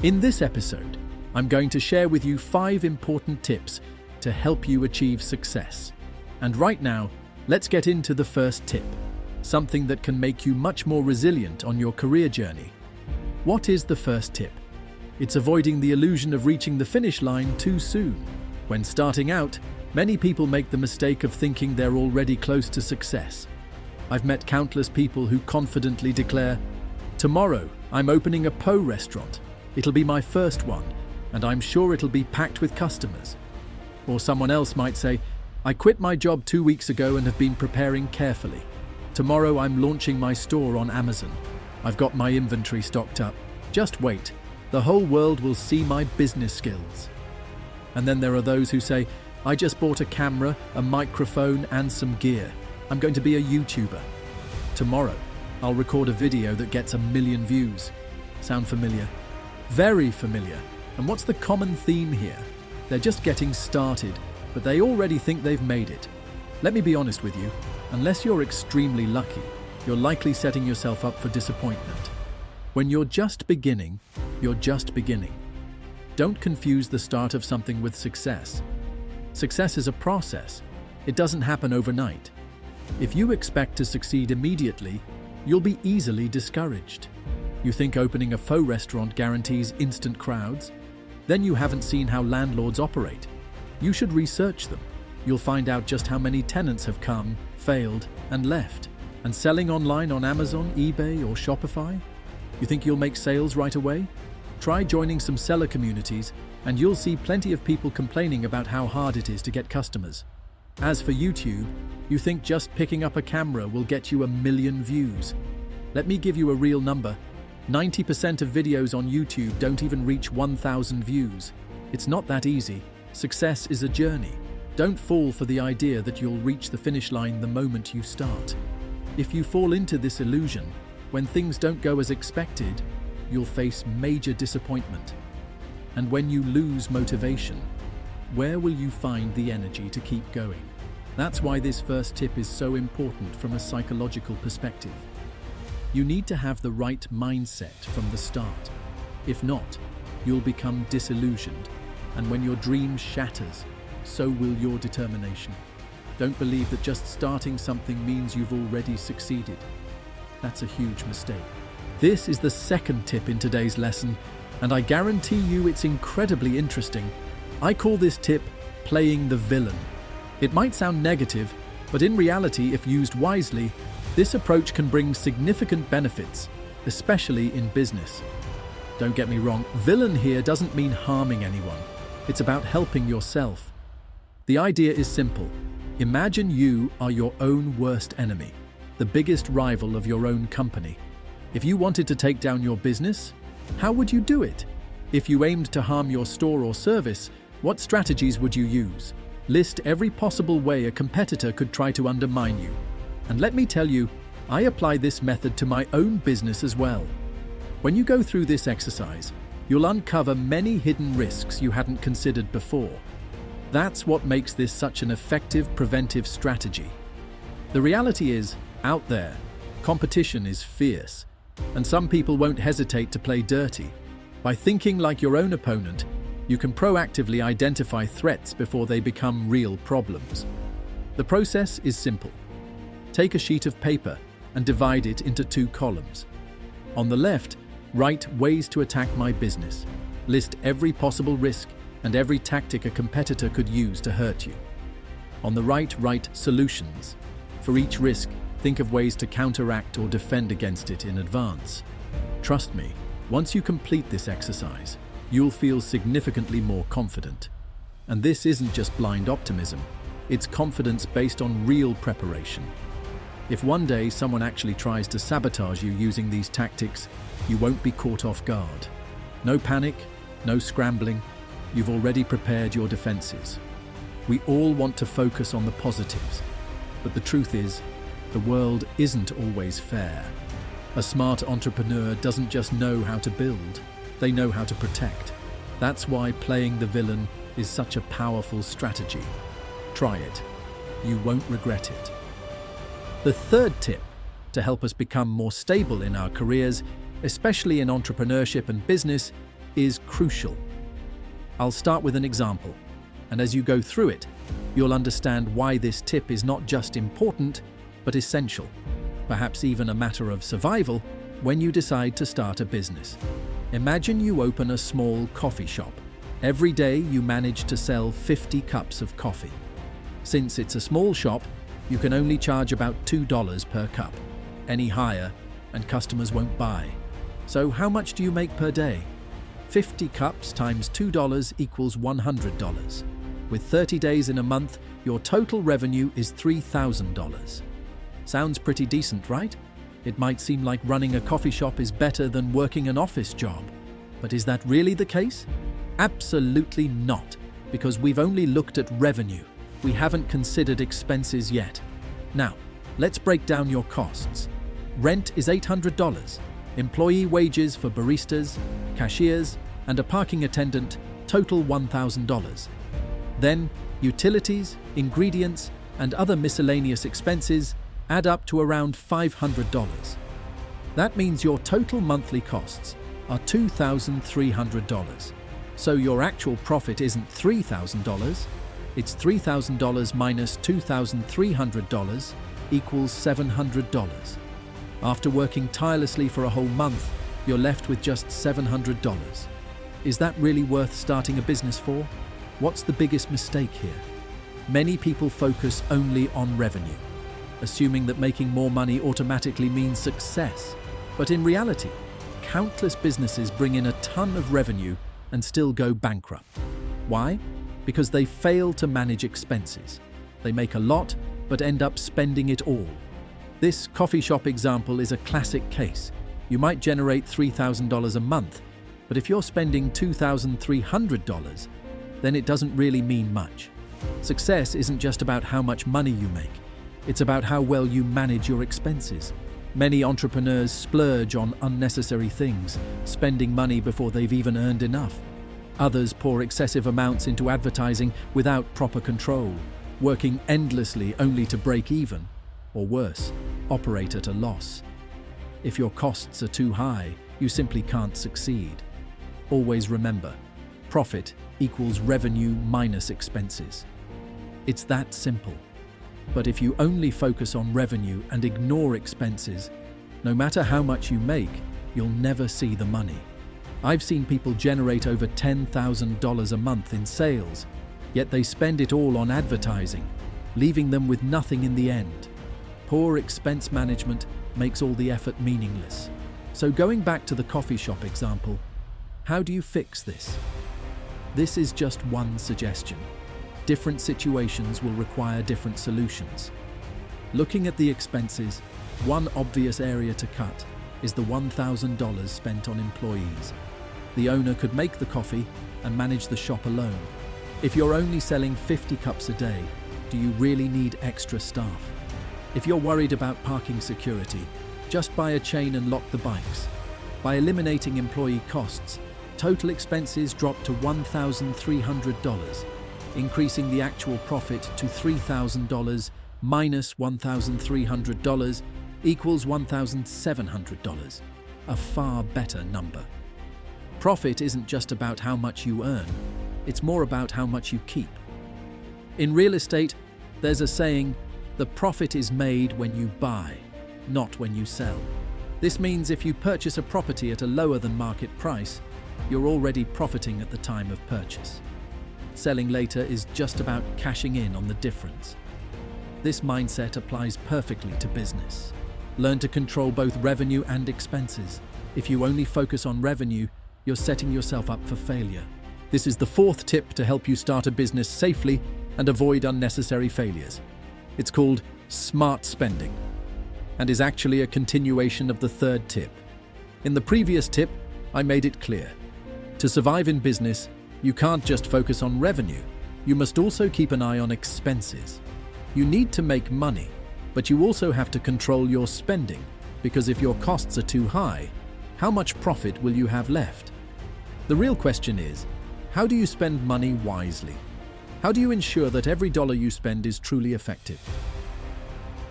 In this episode, I'm going to share with you 5 important tips to help you achieve success. And right now, let's get into the first tip, something that can make you much more resilient on your career journey. What is the first tip? It's avoiding the illusion of reaching the finish line too soon. When starting out, many people make the mistake of thinking they're already close to success. I've met countless people who confidently declare, "Tomorrow, I'm opening a Po restaurant. It'll be my first one, and I'm sure it'll be packed with customers." Or someone else might say, "I quit my job 2 weeks ago and have been preparing carefully. Tomorrow I'm launching my store on Amazon. I've got my inventory stocked up. Just wait. The whole world will see my business skills." And then there are those who say, "I just bought a camera, a microphone, and some gear. I'm going to be a YouTuber. Tomorrow, I'll record a video that gets 1 million views." Sound familiar? Very familiar. And what's the common theme here? They're just getting started, but they already think they've made it. Let me be honest with you. Unless you're extremely lucky, you're likely setting yourself up for disappointment. When you're just beginning, you're just beginning. Don't confuse the start of something with success. Success is a process. It doesn't happen overnight. If you expect to succeed immediately, you'll be easily discouraged. You think opening a faux restaurant guarantees instant crowds? Then you haven't seen how landlords operate. You should research them. You'll find out just how many tenants have come, failed, and left. And selling online on Amazon, eBay, or Shopify? You think you'll make sales right away? Try joining some seller communities, and you'll see plenty of people complaining about how hard it is to get customers. As for YouTube, you think just picking up a camera will get you 1 million views. Let me give you a real number. 90% of videos on YouTube don't even reach 1,000 views. It's not that easy. Success is a journey. Don't fall for the idea that you'll reach the finish line the moment you start. If you fall into this illusion, when things don't go as expected, you'll face major disappointment. And when you lose motivation, where will you find the energy to keep going? That's why this first tip is so important from a psychological perspective. You need to have the right mindset from the start. If not, you'll become disillusioned, and when your dream shatters, so will your determination. Don't believe that just starting something means you've already succeeded. That's a huge mistake. This is the second tip in today's lesson, and I guarantee you it's incredibly interesting. I call this tip playing the villain. It might sound negative, but in reality, if used wisely, this approach can bring significant benefits, especially in business. Don't get me wrong, villain here doesn't mean harming anyone. It's about helping yourself. The idea is simple. Imagine you are your own worst enemy, the biggest rival of your own company. If you wanted to take down your business, how would you do it? If you aimed to harm your store or service, what strategies would you use? List every possible way a competitor could try to undermine you. And let me tell you, I apply this method to my own business as well. When you go through this exercise, you'll uncover many hidden risks you hadn't considered before. That's what makes this such an effective preventive strategy. The reality is, out there, competition is fierce, and some people won't hesitate to play dirty. By thinking like your own opponent, you can proactively identify threats before they become real problems. The process is simple. Take a sheet of paper and divide it into 2 columns. On the left, write ways to attack my business. List every possible risk and every tactic a competitor could use to hurt you. On the right, write solutions. For each risk, think of ways to counteract or defend against it in advance. Trust me, once you complete this exercise, you'll feel significantly more confident. And this isn't just blind optimism. It's confidence based on real preparation. If one day someone actually tries to sabotage you using these tactics, you won't be caught off guard. No panic, no scrambling. You've already prepared your defenses. We all want to focus on the positives, but the truth is, the world isn't always fair. A smart entrepreneur doesn't just know how to build, they know how to protect. That's why playing the villain is such a powerful strategy. Try it. You won't regret it. The third tip to help us become more stable in our careers, especially in entrepreneurship and business, is crucial. I'll start with an example, and as you go through it, you'll understand why this tip is not just important, but essential, perhaps even a matter of survival when you decide to start a business. Imagine you open a small coffee shop. Every day you manage to sell 50 cups of coffee. Since it's a small shop, you can only charge about $2 per cup. Any higher, and customers won't buy. So how much do you make per day? 50 cups times $2 equals $100. With 30 days in a month, your total revenue is $3,000. Sounds pretty decent, right? It might seem like running a coffee shop is better than working an office job. But is that really the case? Absolutely not, because we've only looked at revenue. We haven't considered expenses yet. Now, let's break down your costs. Rent is $800. Employee wages for baristas, cashiers, and a parking attendant total $1,000. Then, utilities, ingredients, and other miscellaneous expenses add up to around $500. That means your total monthly costs are $2,300. So your actual profit isn't $3,000, it's $3,000 minus $2,300 equals $700. After working tirelessly for a whole month, you're left with just $700. Is that really worth starting a business for? What's the biggest mistake here? Many people focus only on revenue, assuming that making more money automatically means success. But in reality, countless businesses bring in a ton of revenue and still go bankrupt. Why? Because they fail to manage expenses. They make a lot, but end up spending it all. This coffee shop example is a classic case. You might generate $3,000 a month, but if you're spending $2,300, then it doesn't really mean much. Success isn't just about how much money you make. It's about how well you manage your expenses. Many entrepreneurs splurge on unnecessary things, spending money before they've even earned enough. Others pour excessive amounts into advertising without proper control, working endlessly only to break even, or worse, operate at a loss. If your costs are too high, you simply can't succeed. Always remember, profit equals revenue minus expenses. It's that simple. But if you only focus on revenue and ignore expenses, no matter how much you make, you'll never see the money. I've seen people generate over $10,000 a month in sales, yet they spend it all on advertising, leaving them with nothing in the end. Poor expense management makes all the effort meaningless. So going back to the coffee shop example, how do you fix this? This is just one suggestion. Different situations will require different solutions. Looking at the expenses, one obvious area to cut is the $1,000 spent on employees. The owner could make the coffee and manage the shop alone. If you're only selling 50 cups a day, do you really need extra staff? If you're worried about parking security, just buy a chain and lock the bikes. By eliminating employee costs, total expenses drop to $1,300, increasing the actual profit to $3,000 minus $1,300 equals $1,700, a far better number. Profit isn't just about how much you earn, it's more about how much you keep. In real estate, there's a saying, the profit is made when you buy, not when you sell. This means if you purchase a property at a lower than market price, you're already profiting at the time of purchase. Selling later is just about cashing in on the difference. This mindset applies perfectly to business. Learn to control both revenue and expenses. If you only focus on revenue, you're setting yourself up for failure. This is the fourth tip to help you start a business safely and avoid unnecessary failures. It's called smart spending and is actually a continuation of the third tip. In the previous tip, I made it clear. To survive in business, you can't just focus on revenue. You must also keep an eye on expenses. You need to make money, but you also have to control your spending, because if your costs are too high, how much profit will you have left? The real question is, how do you spend money wisely? How do you ensure that every dollar you spend is truly effective?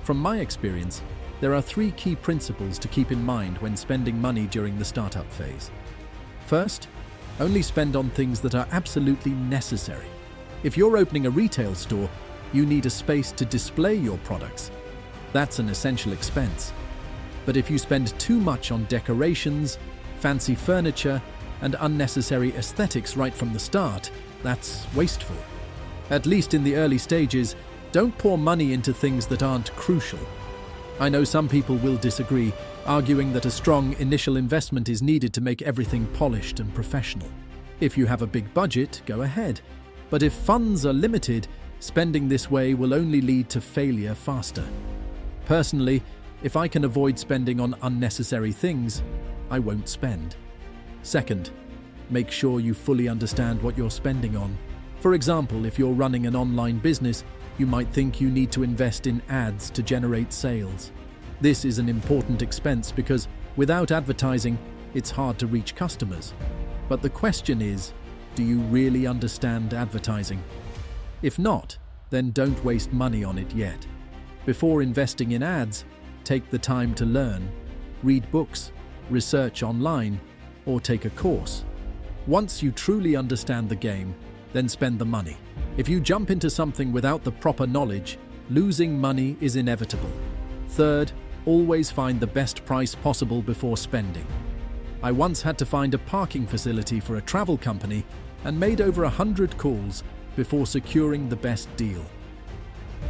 From my experience, there are three key principles to keep in mind when spending money during the startup phase. First, Only spend on things that are absolutely necessary. If you're opening a retail store, you need a space to display your products. That's an essential expense. But if you spend too much on decorations, fancy furniture, and unnecessary aesthetics right from the start, that's wasteful. At least in the early stages, don't pour money into things that aren't crucial. I know some people will disagree, arguing that a strong initial investment is needed to make everything polished and professional. If you have a big budget, go ahead. But if funds are limited, spending this way will only lead to failure faster. Personally, if I can avoid spending on unnecessary things, I won't spend. Second, make sure you fully understand what you're spending on. For example, if you're running an online business, you might think you need to invest in ads to generate sales. This is an important expense because without advertising, it's hard to reach customers. But the question is, do you really understand advertising? If not, then don't waste money on it yet. Before investing in ads, take the time to learn, read books, research online, or take a course. Once you truly understand the game, then spend the money. If you jump into something without the proper knowledge, losing money is inevitable. Third, always find the best price possible before spending. I once had to find a parking facility for a travel company and made over 100 calls before securing the best deal.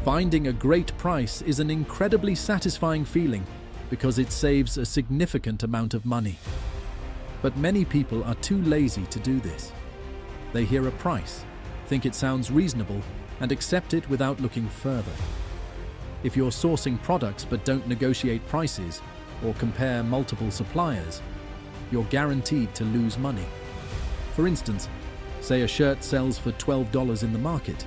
Finding a great price is an incredibly satisfying feeling because it saves a significant amount of money. But many people are too lazy to do this. They hear a price, think it sounds reasonable, and accept it without looking further. If you're sourcing products but don't negotiate prices or compare multiple suppliers, you're guaranteed to lose money. For instance, say a shirt sells for $12 in the market.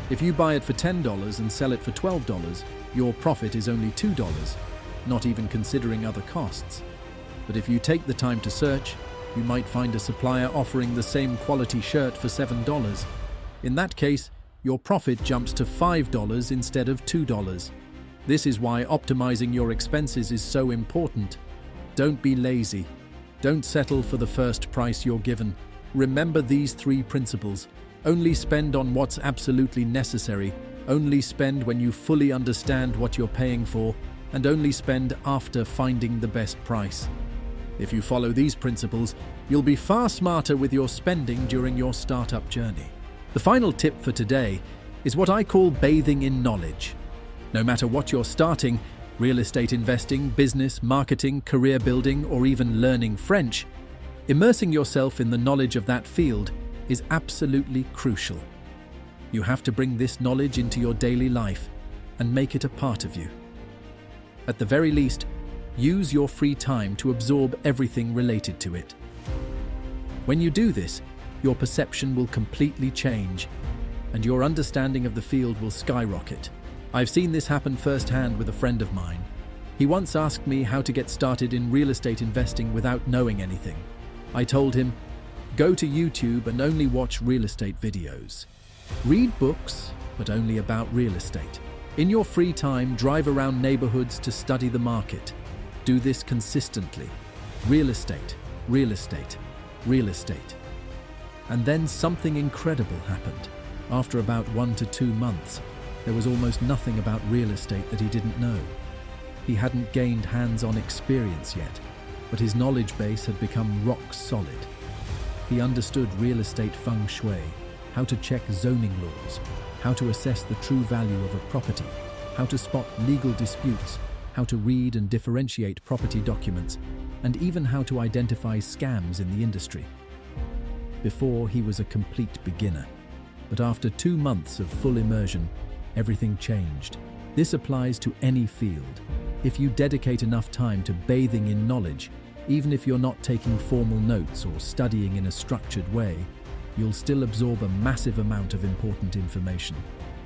If you buy it for $10 and sell it for $12, your profit is only $2, not even considering other costs. But if you take the time to search, you might find a supplier offering the same quality shirt for $7. In that case, your profit jumps to $5 instead of $2. This is why optimizing your expenses is so important. Don't be lazy. Don't settle for the first price you're given. Remember these 3 principles. Only spend on what's absolutely necessary. Only spend when you fully understand what you're paying for. And only spend after finding the best price. If you follow these principles, you'll be far smarter with your spending during your startup journey. The final tip for today is what I call bathing in knowledge. No matter what you're starting, real estate investing, business, marketing, career building, or even learning French, immersing yourself in the knowledge of that field is absolutely crucial. You have to bring this knowledge into your daily life and make it a part of you. At the very least, use your free time to absorb everything related to it. When you do this, your perception will completely change, and your understanding of the field will skyrocket. I've seen this happen firsthand with a friend of mine. He once asked me how to get started in real estate investing without knowing anything. I told him, go to YouTube and only watch real estate videos. Read books, but only about real estate. In your free time, drive around neighborhoods to study the market. Do this consistently. Real estate, real estate, real estate. And then something incredible happened. After about 1 to 2 months, there was almost nothing about real estate that he didn't know. He hadn't gained hands-on experience yet, but his knowledge base had become rock solid. He understood real estate feng shui, how to check zoning laws, how to assess the true value of a property, how to spot legal disputes, how to read and differentiate property documents, and even how to identify scams in the industry. Before, he was a complete beginner, but after 2 months of full immersion, everything changed. This applies to any field. If you dedicate enough time to bathing in knowledge, even if you're not taking formal notes or studying in a structured way, you'll still absorb a massive amount of important information.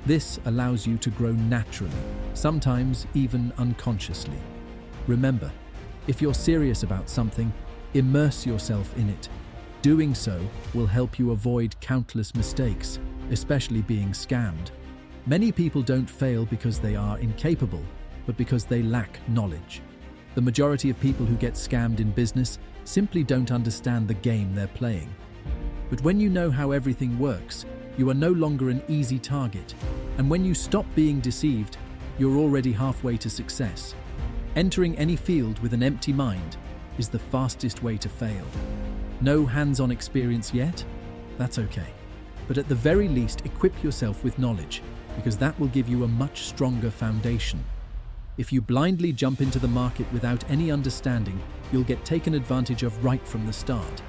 This allows you to grow naturally, sometimes even unconsciously. Remember, if you're serious about something, immerse yourself in it. Doing so will help you avoid countless mistakes, especially being scammed. Many people don't fail because they are incapable, but because they lack knowledge. The majority of people who get scammed in business simply don't understand the game they're playing. But when you know how everything works, you are no longer an easy target. And when you stop being deceived, you're already halfway to success. Entering any field with an empty mind is the fastest way to fail. No hands-on experience yet? That's okay. But at the very least, equip yourself with knowledge, because that will give you a much stronger foundation. If you blindly jump into the market without any understanding, you'll get taken advantage of right from the start.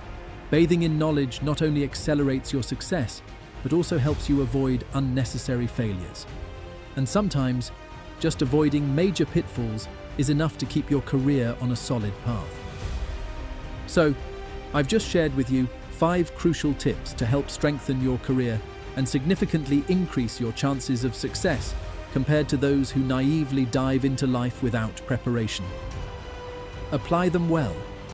Bathing in knowledge not only accelerates your success, but also helps you avoid unnecessary failures. And sometimes, just avoiding major pitfalls is enough to keep your career on a solid path. So, I've just shared with you 5 crucial tips to help strengthen your career and significantly increase your chances of success compared to those who naively dive into life without preparation. Apply them well,